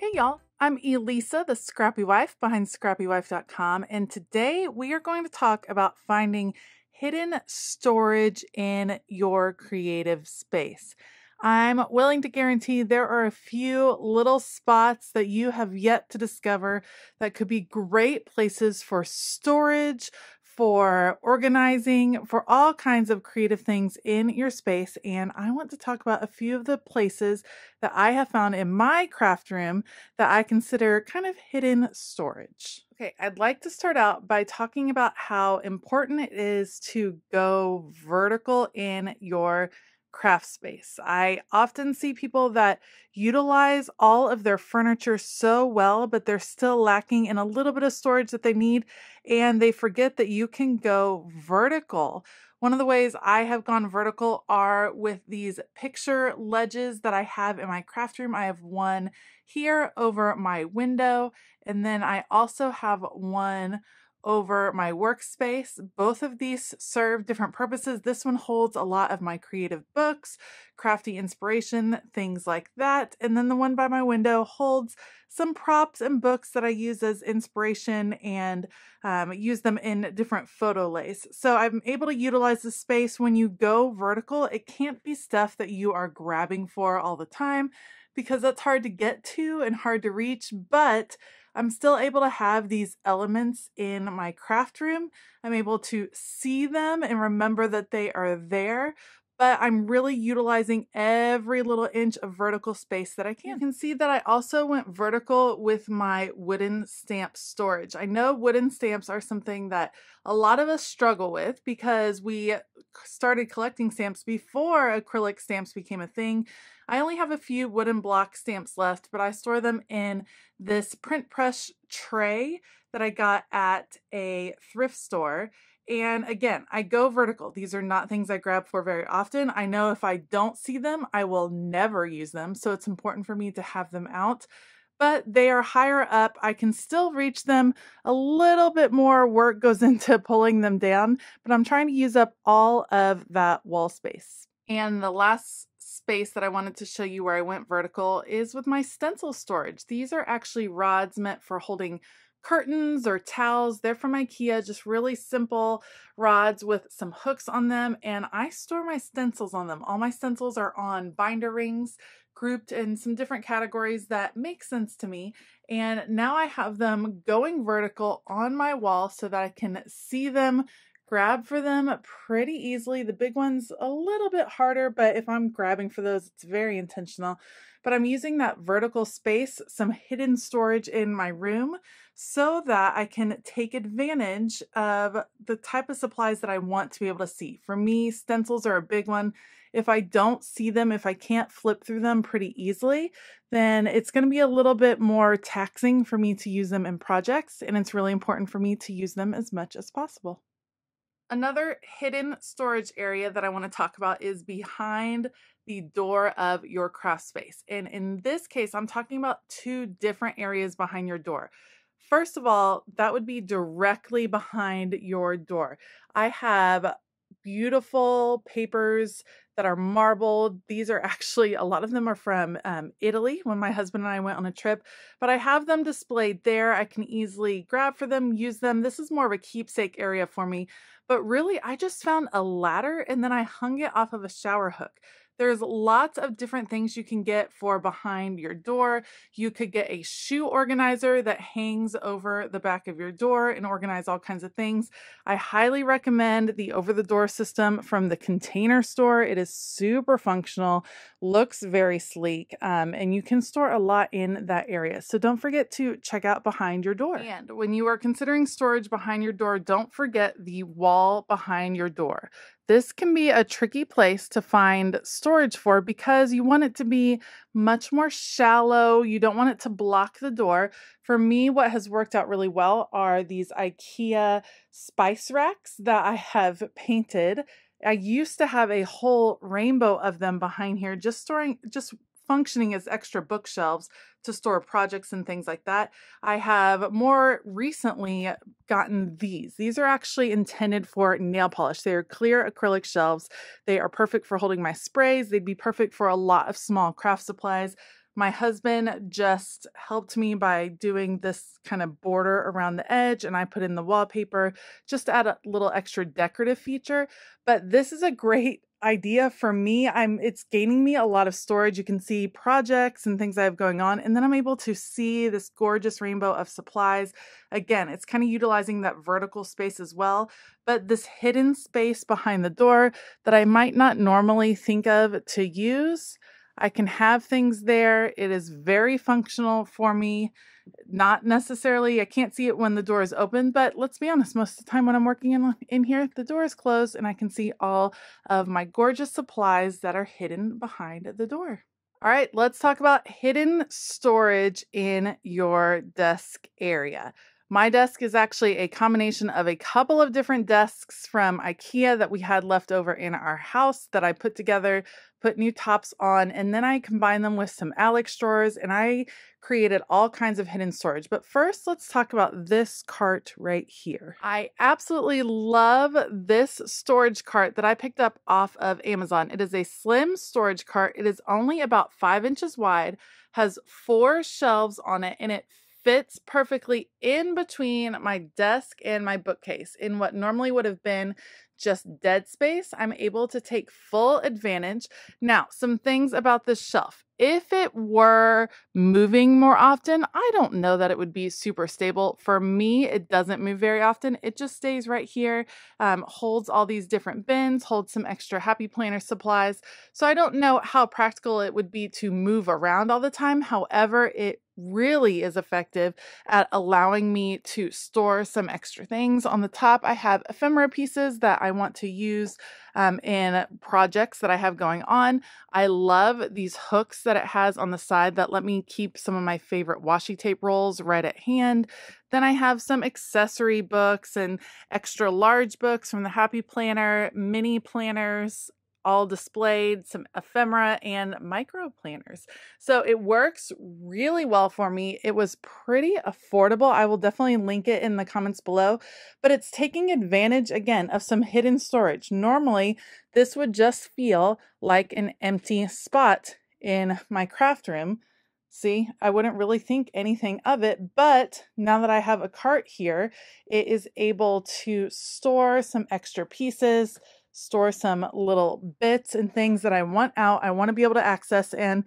Hey y'all, I'm Elisa, the Scrappy Wife behind ScrappyWife.com, and today we are going to talk about finding hidden storage in your creative space. I'm willing to guarantee there are a few little spots that you have yet to discover that could be great places for storage, for organizing, for all kinds of creative things in your space. And I want to talk about a few of the places that I have found in my craft room that I consider kind of hidden storage. Okay, I'd like to start out by talking about how important it is to go vertical in your craft space. I often see people that utilize all of their furniture so well, but they're still lacking in a little bit of storage that they need, and they forget that you can go vertical. One of the ways I have gone vertical are with these picture ledges that I have in my craft room. I have one here over my window, and then I also have one over my workspace. Both of these serve different purposes. This one holds a lot of my creative books, crafty inspiration, things like that. And then the one by my window holds some props and books that I use as inspiration and use them in different photo lays. So I'm able to utilize the space. When you go vertical, it can't be stuff that you are grabbing for all the time because that's hard to get to and hard to reach, but I'm still able to have these elements in my craft room. I'm able to see them and remember that they are there, but I'm really utilizing every little inch of vertical space that I can. You can see that I also went vertical with my wooden stamp storage. I know wooden stamps are something that a lot of us struggle with because we started collecting stamps before acrylic stamps became a thing. I only have a few wooden block stamps left, but I store them in this print press tray that I got at a thrift store. And again, I go vertical. These are not things I grab for very often. I know if I don't see them, I will never use them. So it's important for me to have them out. But they are higher up. I can still reach them. A little bit more work goes into pulling them down, but I'm trying to use up all of that wall space. And the last space that I wanted to show you where I went vertical is with my stencil storage. These are actually rods meant for holding curtains or towels. They're from IKEA, just really simple rods with some hooks on them, and I store my stencils on them. All my stencils are on binder rings, grouped in some different categories that make sense to me, and now I have them going vertical on my wall so that I can see them, grab for them pretty easily. The big ones a little bit harder, but if I'm grabbing for those, it's very intentional. But I'm using that vertical space, some hidden storage in my room, so that I can take advantage of the type of supplies that I want to be able to see. For me, stencils are a big one. If I don't see them, if I can't flip through them pretty easily, then it's going to be a little bit more taxing for me to use them in projects, and it's really important for me to use them as much as possible. Another hidden storage area that I want to talk about is behind the door of your craft space. And in this case, I'm talking about two different areas behind your door. First of all, that would be directly behind your door. I have beautiful papers that are marbled. These are actually, a lot of them are from Italy when my husband and I went on a trip, but I have them displayed there. I can easily grab for them, use them. This is more of a keepsake area for me, but really I just found a ladder and then I hung it off of a shower hook. There's lots of different things you can get for behind your door. You could get a shoe organizer that hangs over the back of your door and organize all kinds of things. I highly recommend the over-the-door system from the Container Store. It is super functional, looks very sleek, and you can store a lot in that area. So don't forget to check out behind your door. And when you are considering storage behind your door, don't forget the wall behind your door. This can be a tricky place to find storage for because you want it to be much more shallow. You don't want it to block the door. For me, what has worked out really well are these IKEA spice racks that I have painted. I used to have a whole rainbow of them behind here, just functioning as extra bookshelves to store projects and things like that. I have more recently gotten these. These are actually intended for nail polish. They are clear acrylic shelves. They are perfect for holding my sprays. They'd be perfect for a lot of small craft supplies. My husband just helped me by doing this kind of border around the edge, and I put in the wallpaper just to add a little extra decorative feature. But this is a great idea for me. It's gaining me a lot of storage. You can see projects and things I have going on, and then I'm able to see this gorgeous rainbow of supplies. Again, it's kind of utilizing that vertical space as well, but this hidden space behind the door that I might not normally think of to use. I can have things there. It is very functional for me. Not necessarily, I can't see it when the door is open, but let's be honest, most of the time when I'm working in here, the door is closed and I can see all of my gorgeous supplies that are hidden behind the door. All right, let's talk about hidden storage in your desk area. My desk is actually a combination of a couple of different desks from IKEA that we had left over in our house that I put together, put new tops on, and then I combined them with some Alex drawers, and I created all kinds of hidden storage. But first, let's talk about this cart right here. I absolutely love this storage cart that I picked up off of Amazon. It is a slim storage cart. It is only about 5 inches wide, has 4 shelves on it, and it fits perfectly in between my desk and my bookcase. In what normally would have been just dead space, I'm able to take full advantage. Now, some things about this shelf. If it were moving more often, I don't know that it would be super stable. For me, it doesn't move very often. It just stays right here, holds all these different bins, holds some extra Happy Planner supplies. So I don't know how practical it would be to move around all the time. However, it really is effective at allowing me to store some extra things. On the top, I have ephemera pieces that I want to use in projects that I have going on. I love these hooks that it has on the side that let me keep some of my favorite washi tape rolls right at hand. Then I have some accessory books and extra large books from the Happy Planner, mini planners, all displayed, some ephemera and micro planners. So it works really well for me. It was pretty affordable. I will definitely link it in the comments below, but it's taking advantage again of some hidden storage. Normally, this would just feel like an empty spot in my craft room. See, I wouldn't really think anything of it, but now that I have a cart here, it is able to store some extra pieces, store some little bits and things that I want out, I want to be able to access, and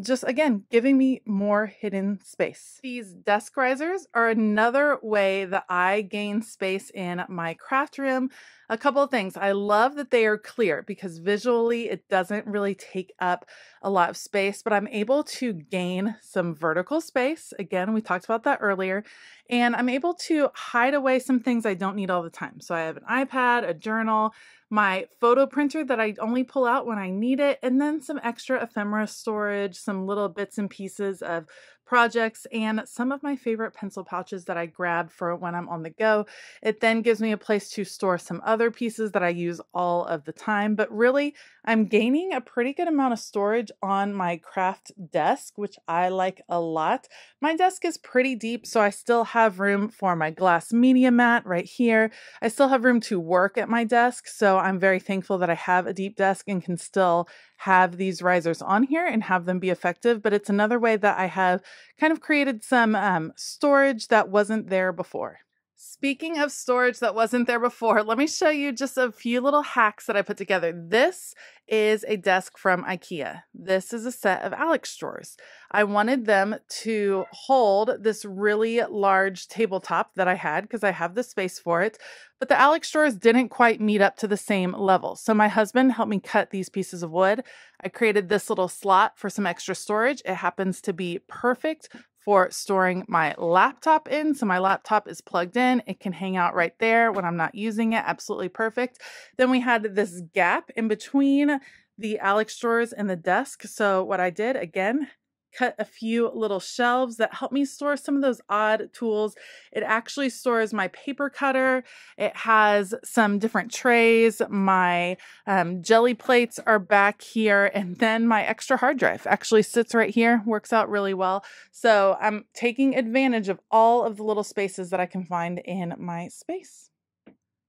just again, giving me more hidden space. These desk risers are another way that I gain space in my craft room. A couple of things. I love that they are clear because visually it doesn't really take up a lot of space, but I'm able to gain some vertical space. Again, we talked about that earlier, and I'm able to hide away some things I don't need all the time. So I have an iPad, a journal, my photo printer that I only pull out when I need it, and then some extra ephemera storage, some little bits and pieces of projects, and some of my favorite pencil pouches that I grab for when I'm on the go. It then gives me a place to store some other pieces that I use all of the time, but really I'm gaining a pretty good amount of storage on my craft desk, which I like a lot. My desk is pretty deep, so I still have room for my glass media mat right here. I still have room to work at my desk, so I'm very thankful that I have a deep desk and can still have these risers on here and have them be effective. But it's another way that I have kind of created some storage that wasn't there before. Speaking of storage that wasn't there before, let me show you just a few little hacks that I put together. This is a desk from IKEA. This is a set of Alex drawers. I wanted them to hold this really large tabletop that I had because I have the space for it, but the Alex drawers didn't quite meet up to the same level. So my husband helped me cut these pieces of wood. I created this little slot for some extra storage. It happens to be perfect for storing my laptop in. So my laptop is plugged in. It can hang out right there when I'm not using it. Absolutely perfect. Then we had this gap in between the Alex drawers and the desk. So what I did, again, cut a few little shelves that help me store some of those odd tools. It actually stores my paper cutter. It has some different trays. My jelly plates are back here. And then my extra hard drive actually sits right here, works out really well. So I'm taking advantage of all of the little spaces that I can find in my space.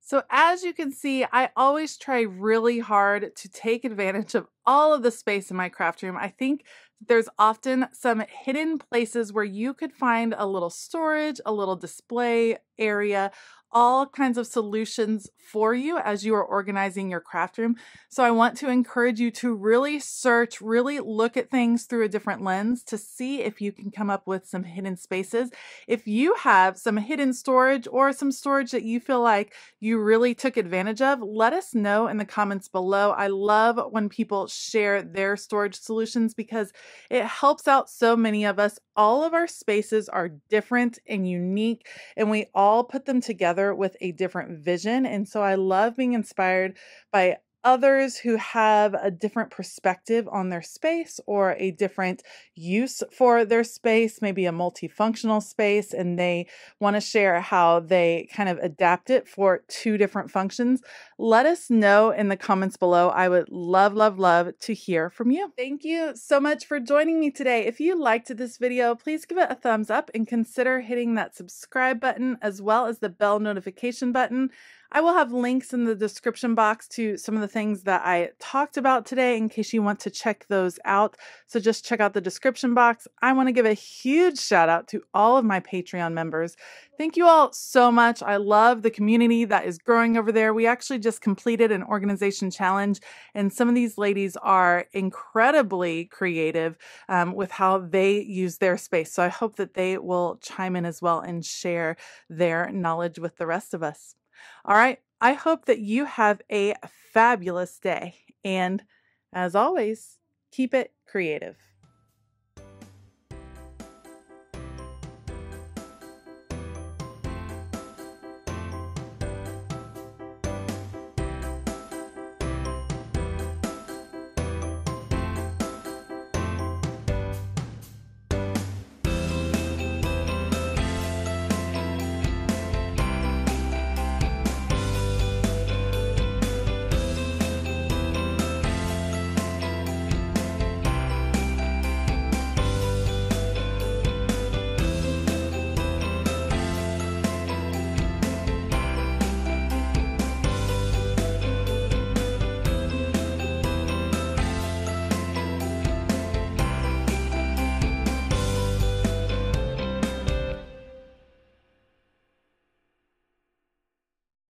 So as you can see, I always try really hard to take advantage of all of the space in my craft room. I think There's often some hidden places where you could find a little storage, a little display area, all kinds of solutions for you as you are organizing your craft room. So I want to encourage you to really search, really look at things through a different lens to see if you can come up with some hidden spaces. If you have some hidden storage or some storage that you feel like you really took advantage of, let us know in the comments below. I love when people share their storage solutions because it helps out so many of us. All of our spaces are different and unique, and we all put them together with a different vision. And so I love being inspired by others who have a different perspective on their space or a different use for their space, maybe a multifunctional space, and they want to share how they kind of adapt it for two different functions. Let us know in the comments below. I would love, love, love to hear from you. Thank you so much for joining me today. If you liked this video, please give it a thumbs up and consider hitting that subscribe button as well as the bell notification button. I will have links in the description box to some of the things that I talked about today in case you want to check those out. So just check out the description box. I want to give a huge shout out to all of my Patreon members. Thank you all so much. I love the community that is growing over there. We actually just completed an organization challenge, and some of these ladies are incredibly creative with how they use their space. So I hope that they will chime in as well and share their knowledge with the rest of us. All right. I hope that you have a fabulous day. And as always, keep it creative.